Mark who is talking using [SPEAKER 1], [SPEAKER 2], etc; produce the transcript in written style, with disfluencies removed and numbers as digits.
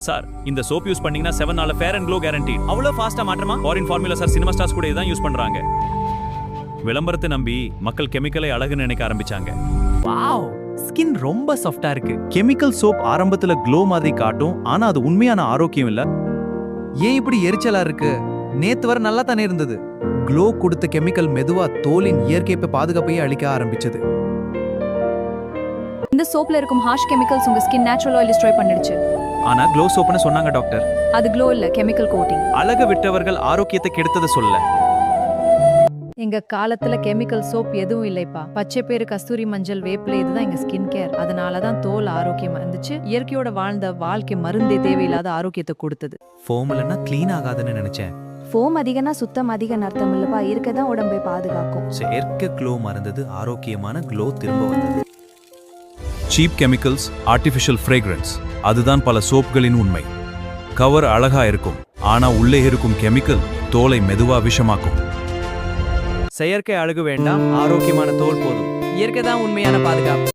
[SPEAKER 1] Sir இந்த soap use பண்ணீங்கன்னா 7 நாள்ல ஃபேர் அண்ட் க்ளோ கேரண்டீட். அவ்வளவு ஃபாஸ்டா மாற்றமா? Foreign formula sir, cinema stars கூட இதான் யூஸ் பண்றாங்க. விளம்பரத்தை நம்பி மக்கள் கெமிக்கலை அழகுன்னு நினைக்க ஆரம்பிச்சாங்க.
[SPEAKER 2] வாவ், ஸ்கின் ரொம்ப சாஃப்ட்டா இருக்கு. கெமிக்கல் சோப் ஆரம்பத்துல க்ளோ மாதிரி காட்டும், ஆனா அது உண்மையான ஆரோக்கியம் இல்ல.
[SPEAKER 3] ஏன் இப்படி எரிச்சலா இருக்கு? நேத்து வரை நல்லா தானே இருந்தது. க்ளோ கொடுத்த கெமிக்கல் மெதுவா தோலின் இயற்கை பாதுகாப்பையே அளிக்க ஆரம்பிச்சது.
[SPEAKER 4] இந்த சோப்ல இருக்கும் ஹார்ஷ் கெமிக்கல்ஸ் உங்க ஸ்கின் நேச்சுரல் ஆயில் டிஸ்ட்ராய் பண்ணிடுச்சு.
[SPEAKER 2] ஆனா க்ளோ சோப்னு சொன்னாங்க டாக்டர்.
[SPEAKER 4] அது க்ளோ இல்ல, கெமிக்கல் கோட்டிங்.
[SPEAKER 2] அழக விட்டவர்கள் ஆரோக்கியத்தை கெடுத்தத சொல்ல.
[SPEAKER 5] எங்க காலத்துல கெமிக்கல் சோப் எதுவும் இல்லைப்பா. பச்சை பேரு கஸ்தூரி மஞ்சள் வேப்பிலை இதுதான் எங்க ஸ்கின் கேர். அதனாலதான் தோல் ஆரோக்கியமா இருந்துச்சு. இயற்கையோட வாழ்ந்த வாழ்க்கை மருந்தே தேவையில்லாத ஆரோக்கியத்தை கொடுத்தது.
[SPEAKER 2] ஃபோம் இல்லனா க்ளீன் ஆகாதுன்னு நினைச்சேன்.
[SPEAKER 6] ஃபோம் அதிகனா சுத்தம் அதிக அர்த்தம் இல்லப்பா. இருக்கதான் உடம்பை பாதுகாக்கும்.
[SPEAKER 2] செயற்கை க்ளோ மறந்தது, ஆரோக்கியமான க்ளோ திரும்ப வந்தது.
[SPEAKER 1] சீப் கெமிக்கல்ஸ், ஆர்டிஃபிஷியல் ஃப்ரேக்ரன்ஸ், அதுதான் பல சோப்களின் உண்மை. கவர் அழகா இருக்கும், ஆனா உள்ளே இருக்கும் கெமிக்கல் தோலை மெதுவா விஷமாக்கும்.
[SPEAKER 3] செயற்கை அழகு வேண்டாம், ஆரோக்கியமான தோல் போதும். இயற்கை தான் உண்மையான பாதுகாப்பு.